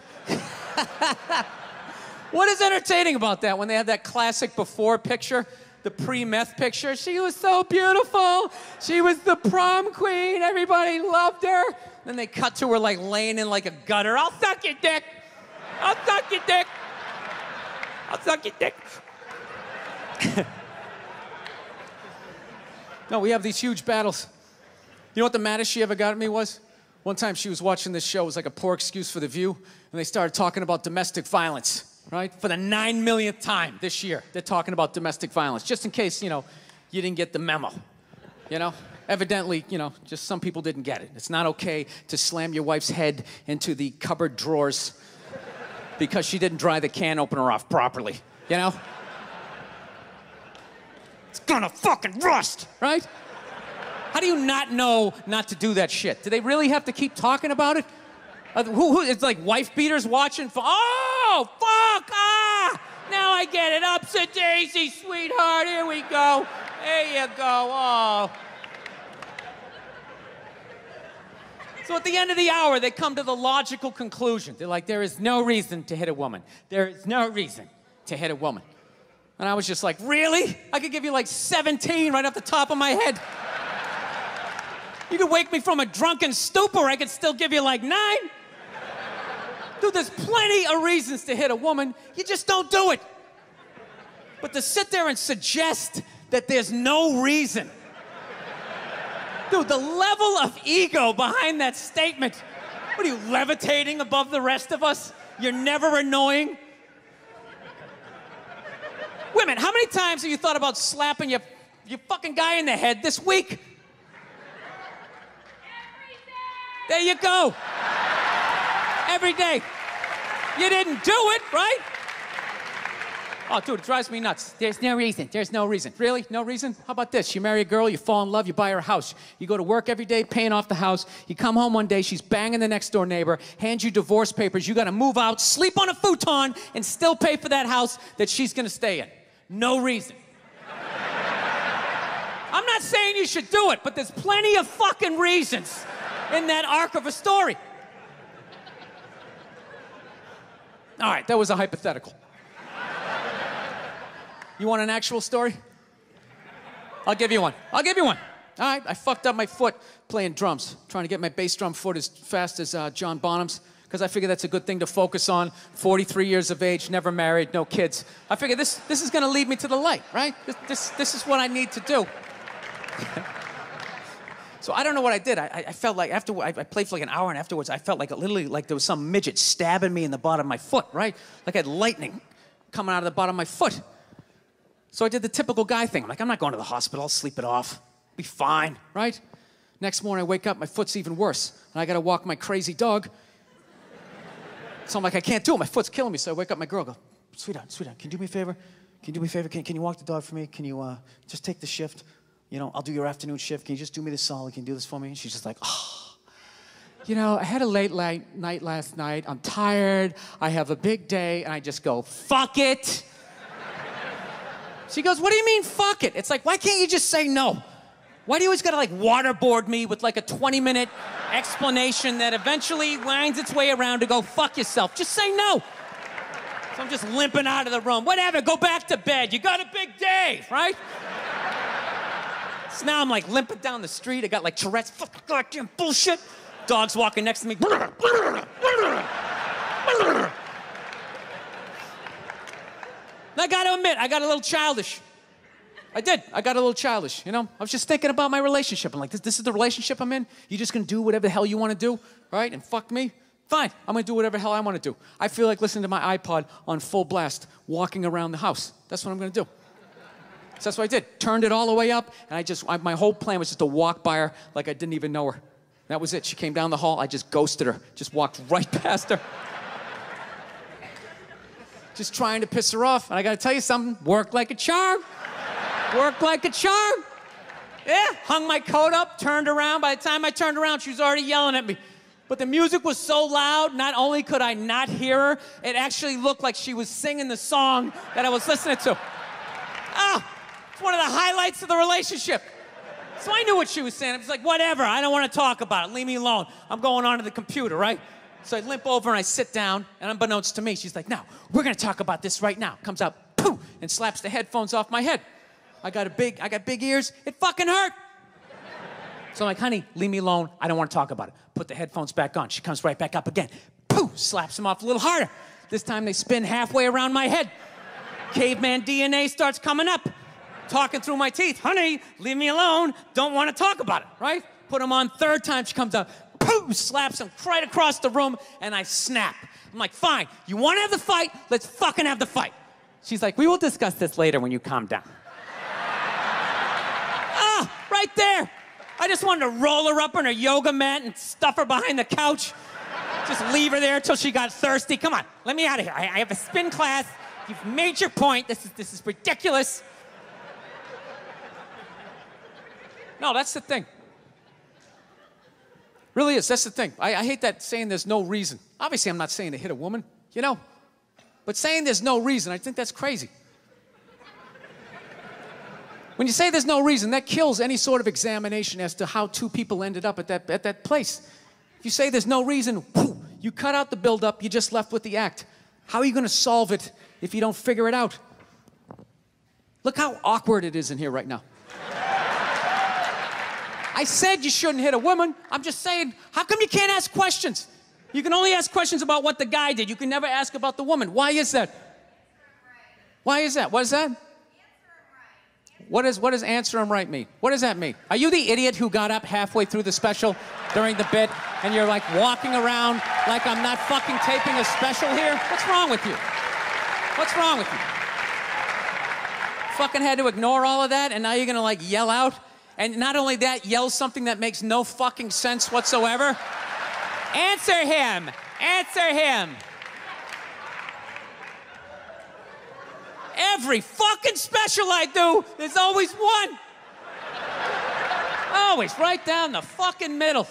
What is entertaining about that when they have that classic before picture? The pre-meth picture. She was so beautiful. She was the prom queen. Everybody loved her. Then they cut to her like laying in like a gutter. I'll suck your dick. I'll suck your dick. I'll suck your dick. No, we have these huge battles. You know what the maddest she ever got at me was? One time she was watching this show. It was like a poor excuse for The View. And they started talking about domestic violence, right? For the 9 millionth time this year, they're talking about domestic violence. Just in case, you know, you didn't get the memo, you know? Evidently, you know, just some people didn't get it. It's not okay to slam your wife's head into the cupboard drawers because she didn't dry the can opener off properly, you know? It's gonna fucking rust, right? How do you not know not to do that shit? Do they really have to keep talking about it? It's like wife beaters watching. Oh, fuck, now I get it. Upset daisy, sweetheart, here we go. There you go, oh. So at the end of the hour, they come to the logical conclusion. They're like, there is no reason to hit a woman. There is no reason to hit a woman. And I was just like, really? I could give you like 17 right off the top of my head. You could wake me from a drunken stupor, I could still give you like 9. Dude, there's plenty of reasons to hit a woman. You just don't do it. But to sit there and suggest that there's no reason. Dude, the level of ego behind that statement. What are you, levitating above the rest of us? You're never annoying? Women, how many times have you thought about slapping your fucking guy in the head this week? There you go. Every day. You didn't do it, right? Oh, dude, it drives me nuts. There's no reason. There's no reason. Really? No reason? How about this? You marry a girl, you fall in love, you buy her a house. You go to work every day paying off the house. You come home one day, she's banging the next door neighbor, hands you divorce papers. You got to move out, sleep on a futon, and still pay for that house that she's going to stay in. No reason. I'm not saying you should do it, but there's plenty of fucking reasons in that arc of a story. All right, that was a hypothetical. You want an actual story? I'll give you one. I'll give you one. All right, I fucked up my foot playing drums, trying to get my bass drum foot as fast as John Bonham's, because I figure that's a good thing to focus on. 43 years of age, never married, no kids. I figure this is going to lead me to the light, right? This is what I need to do. So I don't know what I did. I felt like after I played for like an hour, and afterwards I felt like literally like there was some midget stabbing me in the bottom of my foot, right? Like I had lightning coming out of the bottom of my foot. So I did the typical guy thing. I'm like, I'm not going to the hospital. I'll sleep it off. Be fine, right? Next morning I wake up, my foot's even worse, and I got to walk my crazy dog. So I'm like, I can't do it. My foot's killing me. So I wake up my girl, go, sweetheart, can you do me a favor? Can you do me a favor? Can you walk the dog for me? Can you just take the shift? You know, I'll do your afternoon shift. Can you just do me this solid? Can you do this for me? And she's just like, oh, you know, I had a late night last night. I'm tired. I have a big day. And I just go, fuck it. She goes, what do you mean, fuck it? It's like, why can't you just say no? Why do you always gotta like waterboard me with like a 20-minute explanation that eventually winds its way around to go, fuck yourself? Just say no. So I'm just limping out of the room. Whatever, go back to bed. You got a big day, right? So now I'm like limping down the street. I got like Tourette's, fucking goddamn bullshit. Dog's walking next to me. And I gotta admit, I got a little childish. I did. I got a little childish, you know? I was just thinking about my relationship. I'm like, this is the relationship I'm in? You just gonna do whatever the hell you wanna do, right? And fuck me? Fine, I'm gonna do whatever the hell I wanna do. I feel like listening to my iPod on full blast, walking around the house. That's what I'm gonna do. So that's what I did. Turned it all the way up, and my whole plan was just to walk by her like I didn't even know her. That was it. She came down the hall, I just ghosted her. Just walked right past her. Just trying to piss her off. And I gotta tell you something, worked like a charm. Worked like a charm. Yeah, hung my coat up, turned around. By the time I turned around, she was already yelling at me. But the music was so loud, not only could I not hear her, it actually looked like she was singing the song that I was listening to. It's one of the highlights of the relationship. So I knew what she was saying. I was like, whatever, I don't want to talk about it. Leave me alone. I'm going on to the computer, right? So I limp over and I sit down, and unbeknownst to me, she's like, no, we're gonna talk about this right now. Comes out, poof, and slaps the headphones off my head. I got big ears. It fucking hurt. So I'm like, honey, leave me alone. I don't want to talk about it. Put the headphones back on. She comes right back up again. Poof, slaps them off a little harder. This time they spin halfway around my head. Caveman DNA starts coming up. Talking through my teeth. Honey, leave me alone. Don't want to talk about it, right? Put them on third time. She comes out. Poof, slaps him right across the room, and I snap. I'm like, fine. You want to have the fight? Let's fucking have the fight. She's like, we will discuss this later when you calm down. Right there. I just wanted to roll her up on her yoga mat and stuff her behind the couch. Just leave her there until she got thirsty. Come on, let me out of here. I have a spin class. You've made your point. This is ridiculous. No, that's the thing. Really is. That's the thing. I hate that saying there's no reason. Obviously, I'm not saying to hit a woman, you know? But saying there's no reason, I think that's crazy. When you say there's no reason, that kills any sort of examination as to how two people ended up at that place. If you say there's no reason, whew, you cut out the build-up, you're just left with the act. How are you going to solve it if you don't figure it out? Look how awkward it is in here right now. I said you shouldn't hit a woman. I'm just saying, how come you can't ask questions? You can only ask questions about what the guy did. You can never ask about the woman. Why is that? Why is that? What is that? What does answer him right mean? What does that mean? Are you the idiot who got up halfway through the special during the bit and you're like walking around like I'm not fucking taping a special here? What's wrong with you? What's wrong with you? Fucking had to ignore all of that and now you're gonna like yell out? And not only that, yell something that makes no fucking sense whatsoever? Answer him! Answer him! Every fucking special I do, there's always one. Always right down the fucking middle.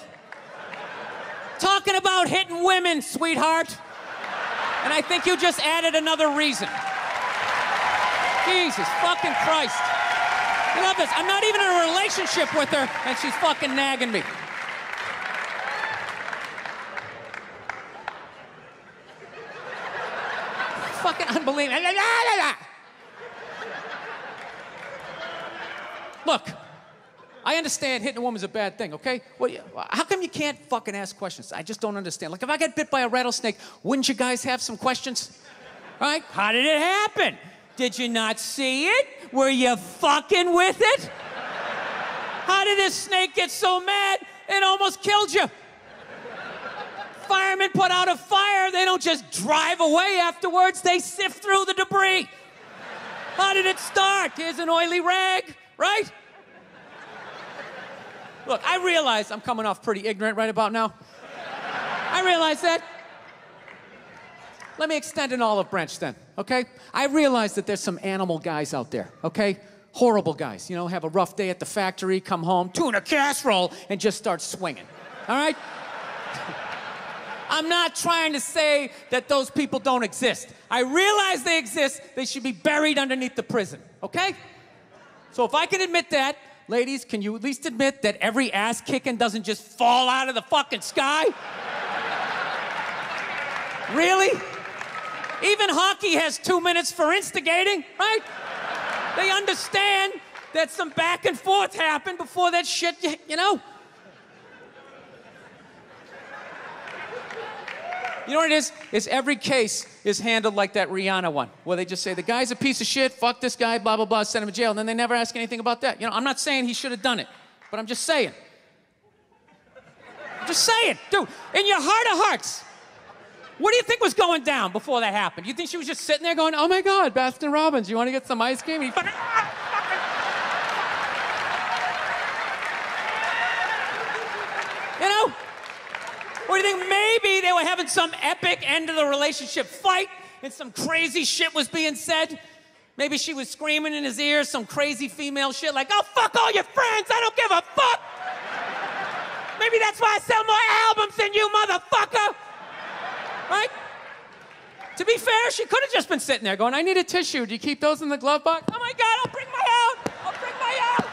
Talking about hitting women, sweetheart. And I think you just added another reason. Jesus fucking Christ. You love this. I'm not even in a relationship with her, and she's fucking nagging me. Fucking unbelievable. Look, I understand hitting a woman's a bad thing, okay? Well, how come you can't fucking ask questions? I just don't understand. Like, if I get bit by a rattlesnake, wouldn't you guys have some questions? All right? How did it happen? Did you not see it? Were you fucking with it? How did this snake get so mad it almost killed you? Firemen put out a fire, they don't just drive away afterwards, they sift through the debris. How did it start? Here's an oily rag, right? Look, I realize I'm coming off pretty ignorant right about now. I realize that. Let me extend an olive branch then, okay? I realize that there's some animal guys out there, okay? Horrible guys, you know, have a rough day at the factory, come home, tuna casserole, and just start swinging, all right? I'm not trying to say that those people don't exist. I realize they exist. They should be buried underneath the prison, okay? So if I can admit that, ladies, can you at least admit that every ass kicking doesn't just fall out of the fucking sky? Really? Even hockey has 2 minutes for instigating, right? They understand that some back and forth happened before that shit, you know? You know what it is? Is every case is handled like that Rihanna one, where they just say, the guy's a piece of shit, fuck this guy, blah, blah, blah, send him to jail, and then they never ask anything about that. You know, I'm not saying he should have done it, but I'm just saying. Just saying, dude, in your heart of hearts, what do you think was going down before that happened? You think she was just sitting there going, oh my God, Baskin Robbins, you want to get some ice cream? And he fucking, you know? Or do you think maybe they were having some epic end of the relationship fight and some crazy shit was being said? Maybe she was screaming in his ear some crazy female shit like, oh, fuck all your friends, I don't give a fuck. Maybe that's why I sell more albums than you, motherfucker. Right? To be fair, she could have just been sitting there going, I need a tissue. Do you keep those in the glove box? Oh my God, I'll bring my out. I'll bring my out.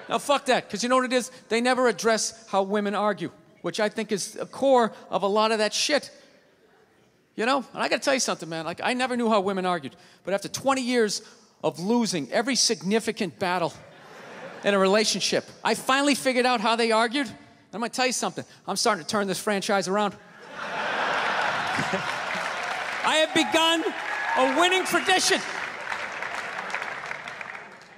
Now, fuck that, because you know what it is? They never address how women argue, which I think is a core of a lot of that shit. You know? And I gotta tell you something, man. Like, I never knew how women argued, but after 20 years of losing every significant battle in a relationship, I finally figured out how they argued. I'm gonna tell you something. I'm starting to turn this franchise around. I have begun a winning tradition.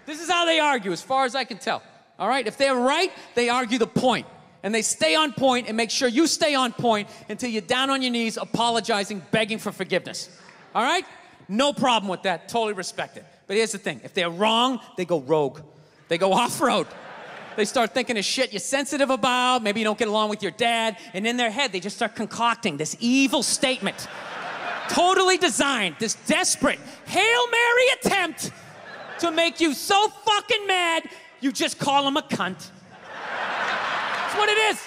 This is how they argue, as far as I can tell. All right? If they're right, they argue the point. And they stay on point and make sure you stay on point until you're down on your knees, apologizing, begging for forgiveness. All right? No problem with that. Totally respect it. But here's the thing. If they're wrong, they go rogue. They go off-road. They start thinking of shit you're sensitive about. Maybe you don't get along with your dad. And in their head, they just start concocting this evil statement. Totally designed, this desperate Hail Mary attempt to make you so fucking mad, you just call them a cunt. That's what it is.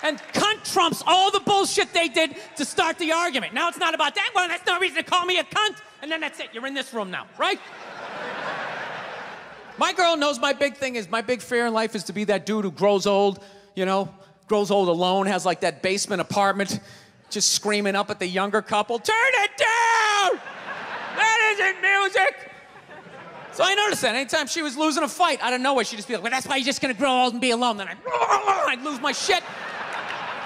And cunt trumps all the bullshit they did to start the argument. Now it's not about that. Well, that's no reason to call me a cunt. And then that's it. You're in this room now, right? My girl knows my big thing is, my big fear in life is to be that dude who grows old, you know, grows old alone, has like that basement apartment, just screaming up at the younger couple, turn it down! That isn't music! So I noticed that anytime she was losing a fight, out of nowhere, she'd just be like, well, that's why you're just gonna grow old and be alone. Then I'd lose my shit.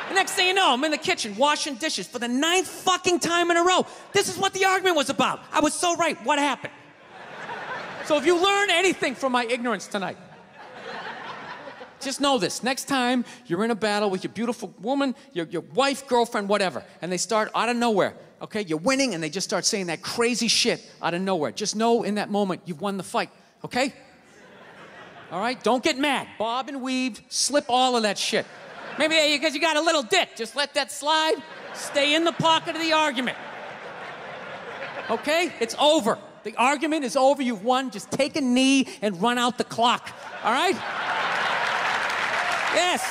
The next thing you know, I'm in the kitchen washing dishes for the 9th fucking time in a row. This is what the argument was about. I was so right. What happened? So if you learn anything from my ignorance tonight, just know this. Next time you're in a battle with your beautiful woman, your wife, girlfriend, whatever, and they start out of nowhere, okay? You're winning, and they just start saying that crazy shit out of nowhere. Just know in that moment you've won the fight, okay? All right? Don't get mad. Bob and weave, slip all of that shit. Maybe because you got a little dick. Just let that slide. Stay in the pocket of the argument. Okay? It's over. The argument is over. You've won. Just take a knee and run out the clock. All right? Yes.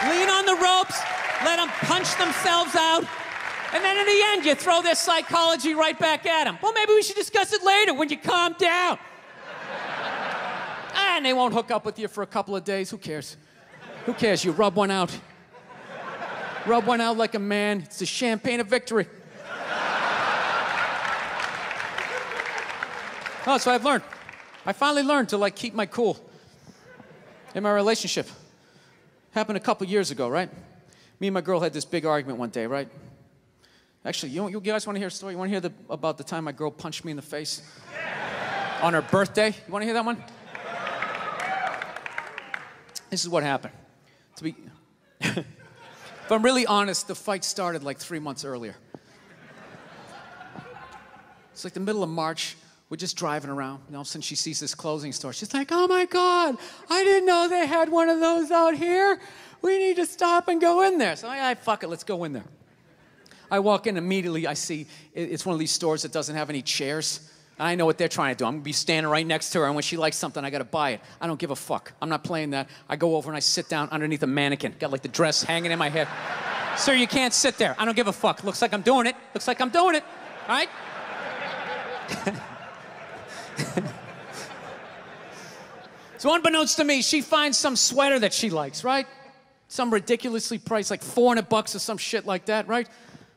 Lean on the ropes. Let them punch themselves out. And then in the end, you throw their psychology right back at them. Well, maybe we should discuss it later when you calm down. And they won't hook up with you for a couple of days. Who cares? Who cares? You rub one out. Rub one out like a man. It's the champagne of victory. Oh, that's what I've learned. I finally learned to, like, keep my cool in my relationship. Happened a couple years ago, right? Me and my girl had this big argument one day, right? Actually, you guys want to hear a story? You want to hear about the time my girl punched me in the face on her birthday? You want to hear that one? This is what happened. If I'm really honest, the fight started like 3 months earlier. It's like the middle of March. We're just driving around, and all of a sudden she sees this clothing store. She's like, oh my God, I didn't know they had one of those out here. We need to stop and go in there. So I fuck it, let's go in there. I walk in immediately, I see it's one of these stores that doesn't have any chairs. And I know what they're trying to do. I'm gonna be standing right next to her, and when she likes something, I gotta buy it. I don't give a fuck. I'm not playing that. I go over and I sit down underneath a mannequin. Got like the dress hanging in my head. Sir, you can't sit there. I don't give a fuck. Looks like I'm doing it. Looks like I'm doing it. All right? So unbeknownst to me, she finds some sweater that she likes, right? Some ridiculously priced, like $400 or some shit like that, right?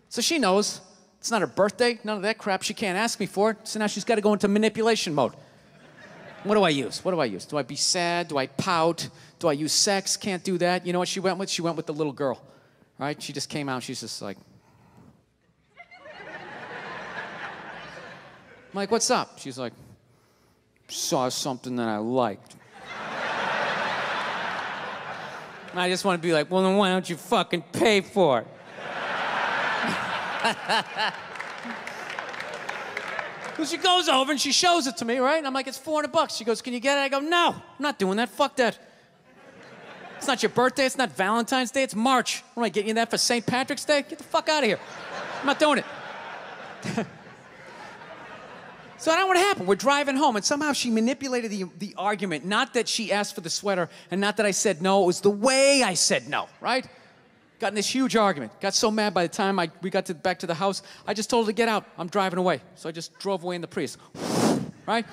So she knows it's not her birthday, none of that crap. She can't ask me for it. So now she's got to go into manipulation mode. What do I use? What do I use? Do I be sad? Do I pout? Do I use sex? Can't do that. You know what she went with? She went with the little girl, right? She just came out. She's just like, I'm like, what's up? She's like, saw something that I liked. And I just want to be like, well, then why don't you fucking pay for it? So she goes over and she shows it to me, right? And I'm like, it's $400. She goes, can you get it? I go, no, I'm not doing that. Fuck that. It's not your birthday. It's not Valentine's Day. It's March. What am I getting you that for St. Patrick's Day? Get the fuck out of here. I'm not doing it. So I don't know what happened. We're driving home, and somehow she manipulated the argument. Not that she asked for the sweater, and not that I said no. It was the way I said no, right? Got in this huge argument. Got so mad by the time we got back to the house, I just told her to get out. I'm driving away. So I just drove away in the Prius, right?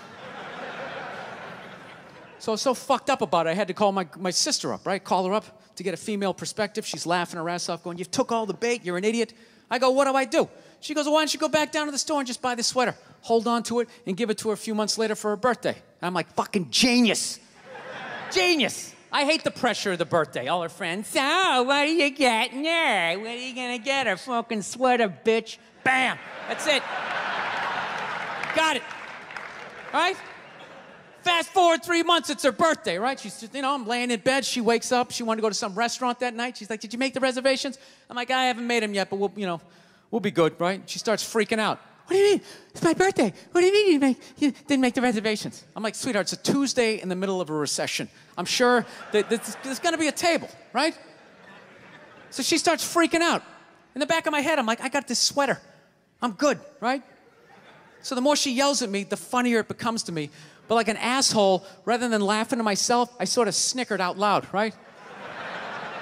So I was so fucked up about it, I had to call my sister up, right? Call her up to get a female perspective. She's laughing her ass off, going, you took all the bait, you're an idiot. I go, what do I do? She goes, well, why don't you go back down to the store and just buy the sweater, hold on to it, and give it to her a few months later for her birthday. And I'm like, fucking genius. Genius. I hate the pressure of the birthday. All her friends, so what are you getting her? What are you gonna get her? Fucking sweater, bitch. Bam. That's it. Got it. Right? Fast forward 3 months, it's her birthday, right? She's just, I'm laying in bed. She wakes up. She wanted to go to some restaurant that night. She's like, did you make the reservations? I'm like, I haven't made them yet, but we'll be good, right? She starts freaking out. What do you mean? It's my birthday. What do you mean you didn't make the reservations? I'm like, sweetheart, it's a Tuesday in the middle of a recession. I'm sure that there's going to be a table, right? So she starts freaking out. In the back of my head, I'm like, I got this sweater. I'm good, right? So the more she yells at me, the funnier it becomes to me. But like an asshole, rather than laughing to myself, I sort of snickered out loud, right?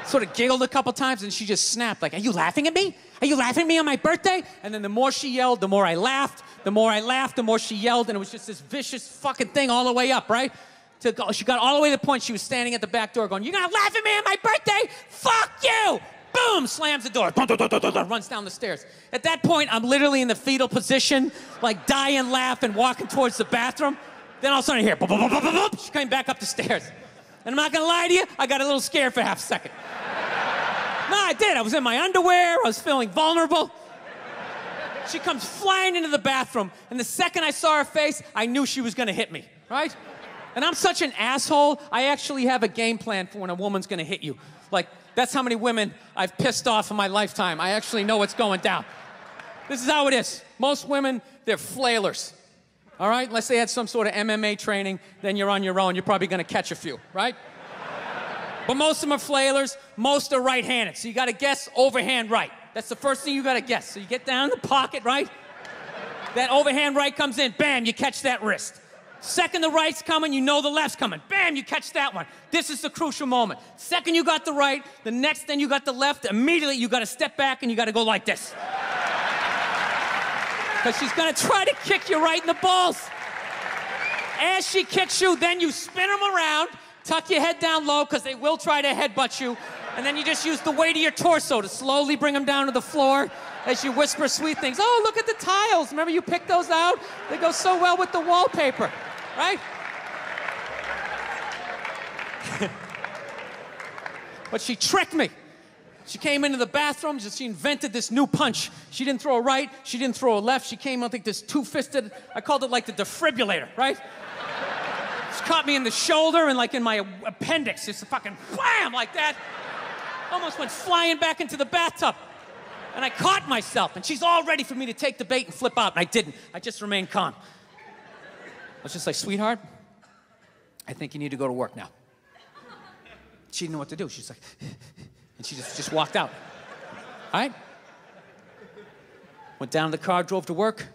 Sort of giggled a couple times, and she just snapped, like, are you laughing at me? Are you laughing at me on my birthday? And then the more she yelled, the more I laughed. The more I laughed, the more she yelled, and it was just this vicious fucking thing all the way up, right? She got all the way to the point she was standing at the back door going, you're gonna laugh at me on my birthday? Fuck you! Boom! Slams the door. Runs down the stairs. At that point, I'm literally in the fetal position, like dying laughing, walking towards the bathroom. Then all of a sudden I hear, she came back up the stairs. And I'm not gonna lie to you, I got a little scared for half a second. No, I did. I was in my underwear. I was feeling vulnerable. She comes flying into the bathroom, and the second I saw her face, I knew she was gonna hit me, right? And I'm such an asshole, I actually have a game plan for when a woman's gonna hit you. Like, that's how many women I've pissed off in my lifetime. I actually know what's going down. This is how it is. Most women, they're flailers, all right? Unless they had some sort of MMA training, then you're on your own. You're probably gonna catch a few, right? But most of them are flailers, most are right-handed. So you gotta guess overhand right. That's the first thing you gotta guess. So you get down in the pocket, right? That overhand right comes in, bam, you catch that wrist. Second the right's coming, you know the left's coming. Bam, you catch that one. This is the crucial moment. Second you got the right, the next then you got the left, immediately you gotta step back and you gotta go like this. Because she's gonna try to kick you right in the balls. As she kicks you, then you spin them around, tuck your head down low, because they will try to headbutt you. And then you just use the weight of your torso to slowly bring them down to the floor as you whisper sweet things. Oh, look at the tiles. Remember you picked those out? They go so well with the wallpaper, right? But she tricked me. She came into the bathroom, she invented this new punch. She didn't throw a right, she didn't throw a left. She came out like this two-fisted, I called it like the defibrillator, right? She caught me in the shoulder and like in my appendix, just a fucking wham like that. Almost went flying back into the bathtub. And I caught myself, and she's all ready for me to take the bait and flip out, and I didn't. I just remained calm. I was just like, sweetheart, I think you need to go to work now. She didn't know what to do. She's like, and she just walked out. All right? Went down to the car, drove to work.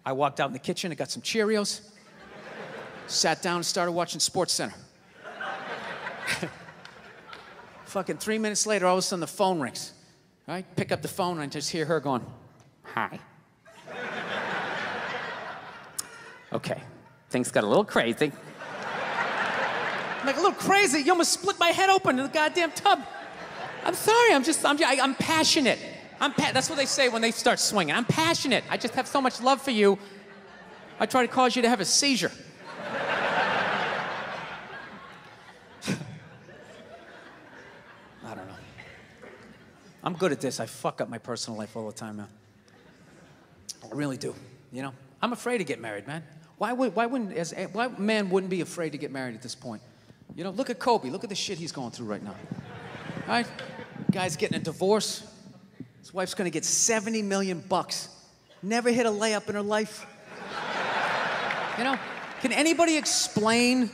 I walked out in the kitchen, I got some Cheerios. Sat down and started watching SportsCenter. Fucking 3 minutes later, all of a sudden the phone rings. Right? Pick up the phone and I just hear her going, hi. Okay, things got a little crazy. I'm like, a little crazy? You almost split my head open in the goddamn tub. I'm sorry, I'm passionate. That's what they say when they start swinging. I'm passionate. I just have so much love for you. I try to cause you to have a seizure. I don't know. I'm good at this. I fuck up my personal life all the time, man. I really do. You know, I'm afraid to get married, man. Why man wouldn't be afraid to get married at this point? You know, look at Kobe. Look at the shit he's going through right now. All right? Guy's getting a divorce. His wife's gonna get $70 million. Never hit a layup in her life. You know, can anybody explain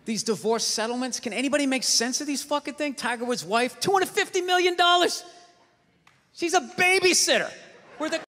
these divorce settlements? Can anybody make sense of these fucking things? Tiger Woods' wife, $250 million. She's a babysitter. We're the